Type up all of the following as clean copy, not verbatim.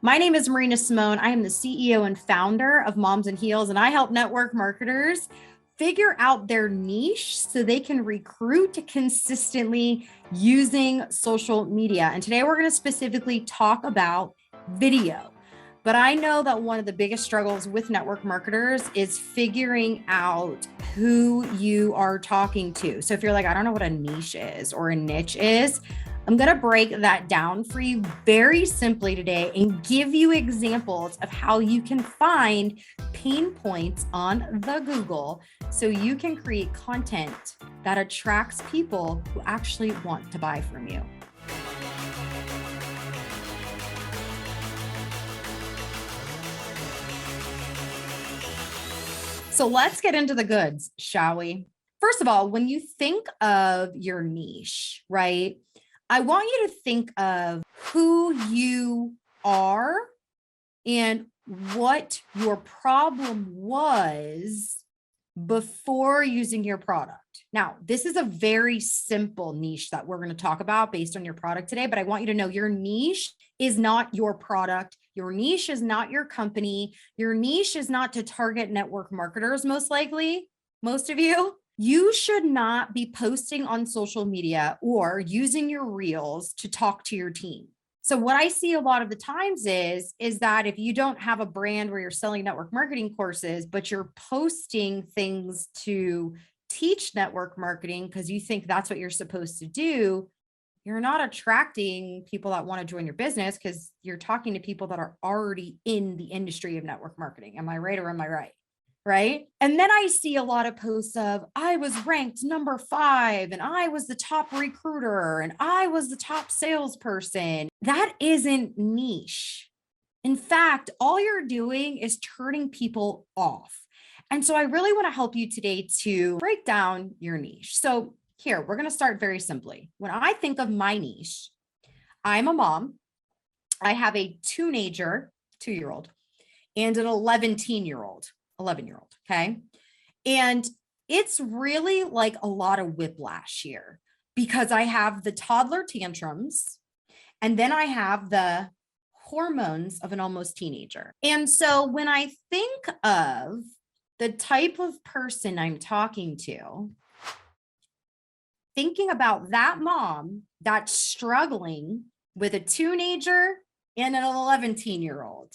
My name is Marina Simone. I am the CEO and founder of Moms and Heels, and I help network marketers figure out their niche so they can recruit consistently using social media. And today we're going to specifically talk about video. But I know that one of the biggest struggles with network marketers is figuring out who you are talking to. So if you're like, I don't know what a niche is or a niche is, I'm going to break that down for you very simply today and give you examples of how you can find pain points on the Google so you can create content that attracts people who actually want to buy from you. So let's get into the goods, shall we? First of all, when you think of your niche, right? I want you to think of who you are and what your problem was before using your product. Now, this is a very simple niche that we're going to talk about based on your product today, but I want you to know your niche is not your product. Your niche is not your company. Your niche is not to target network marketers, most likely, most of you. You should not be posting on social media or using your reels to talk to your team. So what I see a lot of the times is that if you don't have a brand where you're selling network marketing courses, but you're posting things to teach network marketing because you think that's what you're supposed to do, you're not attracting people that want to join your business because you're talking to people that are already in the industry of network marketing. Am I right or am I right? Right. And then I see a lot of posts of, I was ranked number 5 and I was the top recruiter and I was the top salesperson. That isn't niche. In fact, all you're doing is turning people off. And so I really want to help you today to break down your niche. So here, we're going to start very simply. When I think of my niche, I'm a mom. I have a teenager, 2-year-old, and an 11-year-old. Okay. And it's really like a lot of whiplash here because I have the toddler tantrums and then I have the hormones of an almost teenager. And so when I think of the type of person I'm talking to, thinking about that mom that's struggling with a teenager and an 11-year-old.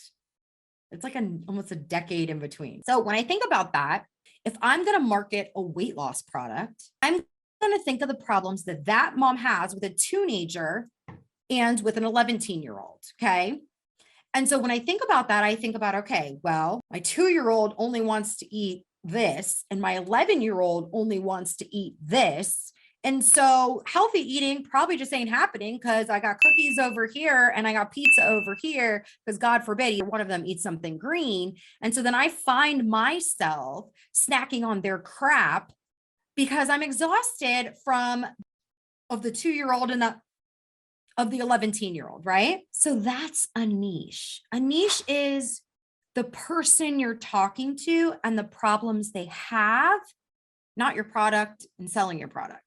It's like almost a decade in between. So when I think about that, if I'm going to market a weight loss product, I'm going to think of the problems that that mom has with a teenager and with an 11-year-old. Okay. And so when I think about that, I think about, okay, well, my 2-year-old only wants to eat this and my 11-year-old only wants to eat this. And so healthy eating probably just ain't happening because I got cookies over here and I got pizza over here because God forbid one of them eats something green. And so then I find myself snacking on their crap because I'm exhausted of the 2-year-old and of the 11-year-old, right? So that's a niche. A niche is the person you're talking to and the problems they have, not your product and selling your product.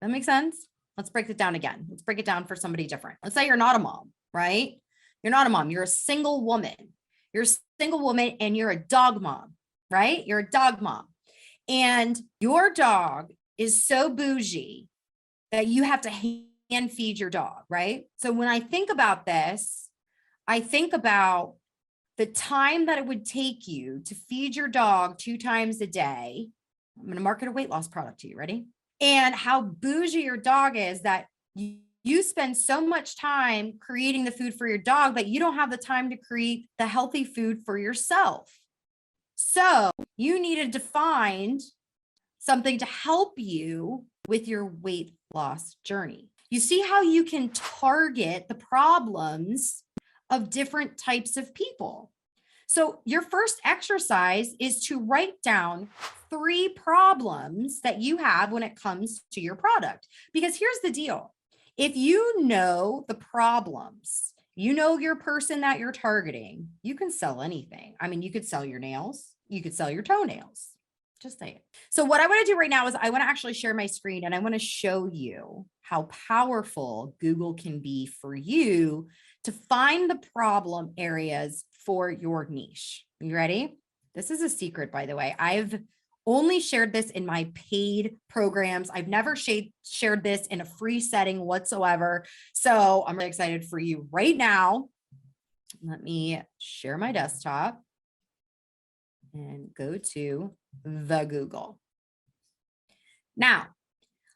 That makes sense? Let's break it down again. Let's break it down for somebody different. Let's say you're not a mom, right? You're not a mom. You're a single woman. You're a single woman and you're a dog mom, right? You're a dog mom. And your dog is so bougie that you have to hand feed your dog, right? So when I think about this, I think about the time that it would take you to feed your dog 2 times a day. I'm going to market a weight loss product to you. Ready? And how bougie your dog is that you spend so much time creating the food for your dog that you don't have the time to create the healthy food for yourself. So you needed to find something to help you with your weight loss journey. You see how you can target the problems of different types of people. So your first exercise is to write down 3 problems that you have when it comes to your product. Because here's the deal. If you know the problems, you know your person that you're targeting, you can sell anything. I mean, you could sell your nails, you could sell your toenails. Just say it. So what I want to do right now is I want to actually share my screen and I want to show you how powerful Google can be for you to find the problem areas for your niche. You ready? This is a secret, by the way. I've only shared this in my paid programs. I've never shared this in a free setting whatsoever. So I'm really excited for you right now. Let me share my desktop and go to the Google. Now,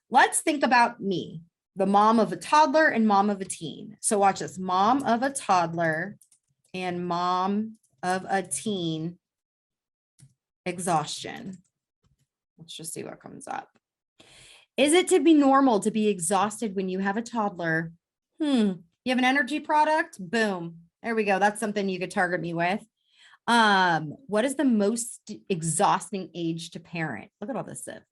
let's think about me, the mom of a toddler and mom of a teen. So watch this, mom of a toddler and mom of a teen exhaustion. Let's just see what comes up. Is it to be normal to be exhausted when you have a toddler? You have an energy product? Boom. There we go. That's something you could target me with. What is the most exhausting age to parent? Look at all this stuff.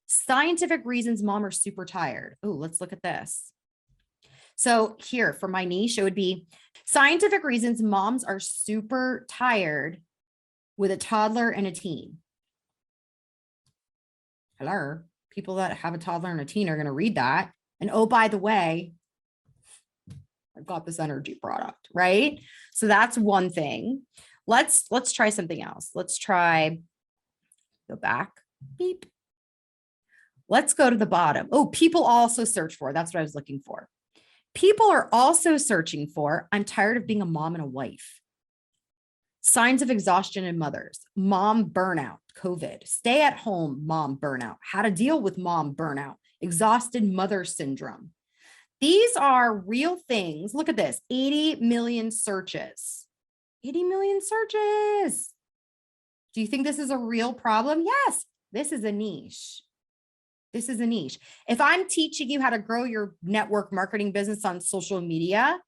Scientific reasons mom are super tired. Oh, let's look at this. So here for my niche, it would be scientific reasons moms are super tired with a toddler and a teen. Hello, people that have a toddler and a teen are going to read that. And oh, by the way, I've got this energy product, right? So that's one thing. Let's try something else. Let's try, go back, beep. Let's go to the bottom. Oh, people also search for, that's what I was looking for. People are also searching for, I'm tired of being a mom and a wife. Signs of exhaustion in mothers, mom burnout, COVID, stay at home, mom burnout, how to deal with mom burnout, exhausted mother syndrome. These are real things. Look at this, 80 million searches. 80 million searches. Do you think this is a real problem? Yes, this is a niche. This is a niche. If I'm teaching you how to grow your network marketing business on social media,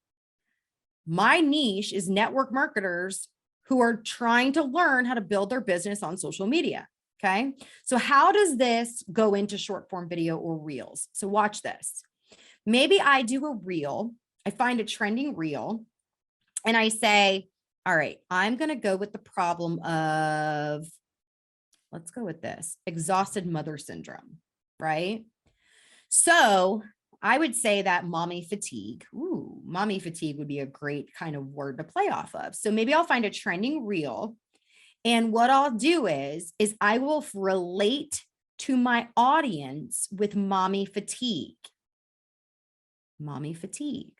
my niche is network marketers who are trying to learn how to build their business on social media. Okay. So how does this go into short form video or reels? So watch this. Maybe I do a reel. I find a trending reel and I say, all right, I'm going to go with the problem of, let's go with this, exhausted mother syndrome, right? So I would say that mommy fatigue. Ooh, mommy fatigue would be a great kind of word to play off of. So maybe I'll find a trending reel. And what I'll do is I will relate to my audience with mommy fatigue. Mommy fatigue.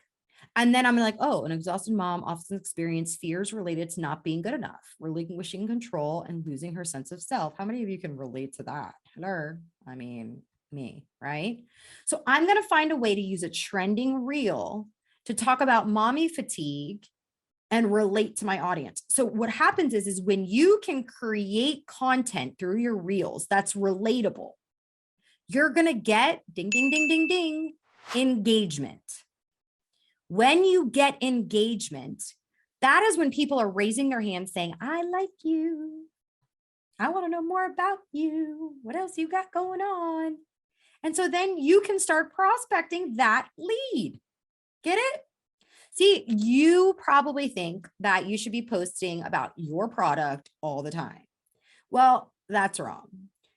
And then I'm like, oh, an exhausted mom often experiences fears related to not being good enough, relinquishing control and losing her sense of self. How many of you can relate to that? Hello. I mean, me, right? So I'm going to find a way to use a trending reel to talk about mommy fatigue and relate to my audience. So what happens is when you can create content through your reels that's relatable, you're going to get ding, ding, ding, ding, ding, engagement. When you get engagement, that is when people are raising their hands saying, I like you. I want to know more about you. What else you got going on? And so then you can start prospecting that lead. Get it? See, you probably think that you should be posting about your product all the time. Well, that's wrong.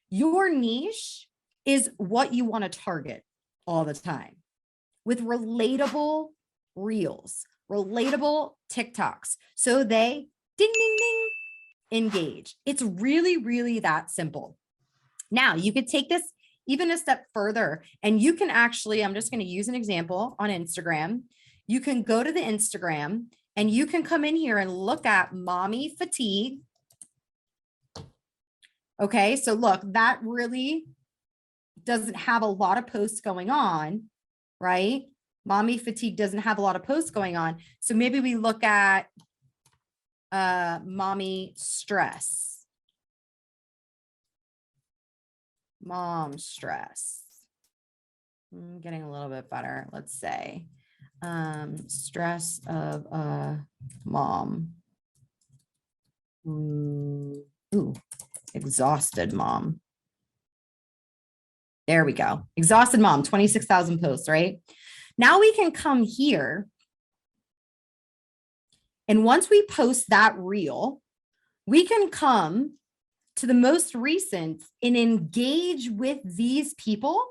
Your niche is what you want to target all the time with relatable reels, relatable TikToks. So they ding, ding, ding, engage. It's really, really that simple. Now you could take this even a step further and you can actually, I'm just going to use an example on Instagram. You can go to the Instagram and you can come in here and look at mommy fatigue. Okay. So look, that really doesn't have a lot of posts going on, right? Mommy fatigue doesn't have a lot of posts going on. So maybe we look at mommy stress. Mom stress. I'm getting a little bit better. Let's say stress of a mom. Ooh, exhausted mom. There we go. Exhausted mom, 26,000 posts, right? Now we can come here. And once we post that reel, we can come to the most recent and engage with these people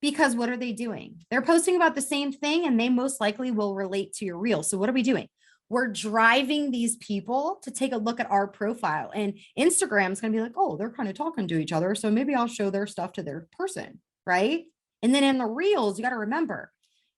Because what are they doing? They're posting about the same thing and they most likely will relate to your reel. So what are we doing? We're driving these people to take a look at our profile, and Instagram's going to be like, oh, they're kind of talking to each other. So maybe I'll show their stuff to their person. Right. And then in the reels, you got to remember,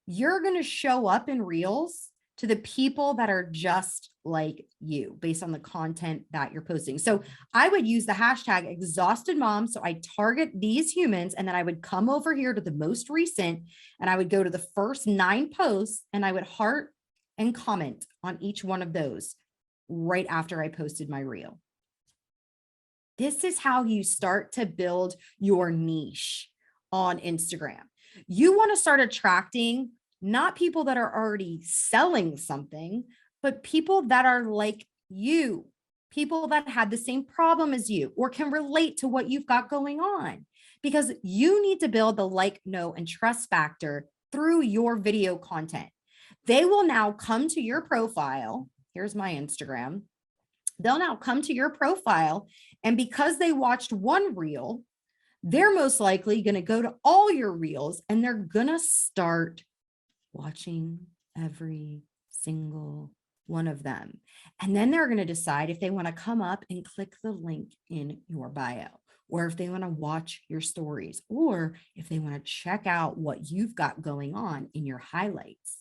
you're going to show up in reels to the people that are just like you based on the content that you're posting. So I would use the hashtag exhausted mom. So I target these humans, and then I would come over here to the most recent, and I would go to the first 9 posts, and I would heart and comment on each one of those right after I posted my reel. This is how you start to build your niche on Instagram. You want to start attracting not people that are already selling something, but people that are like you, people that had the same problem as you or can relate to what you've got going on, because you need to build the like, know, and trust factor through your video content. They will now come to your profile. Here's my Instagram. They'll now come to your profile, and because they watched one reel, they're most likely going to go to all your reels, and they're going to start watching every single one of them. And then they're going to decide if they want to come up and click the link in your bio, or if they want to watch your stories, or if they want to check out what you've got going on in your highlights.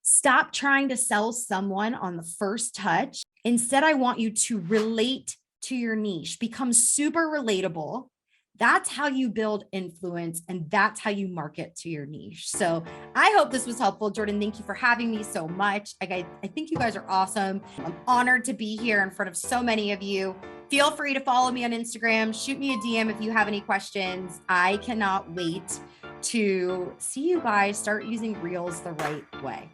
Stop trying to sell someone on the first touch. Instead, I want you to relate to your niche, become super relatable. That's how you build influence, and that's how you market to your niche. So I hope this was helpful. Jordan, thank you for having me so much. I think you guys are awesome. I'm honored to be here in front of so many of you. Feel free to follow me on Instagram. Shoot me a DM if you have any questions. I cannot wait to see you guys start using Reels the right way.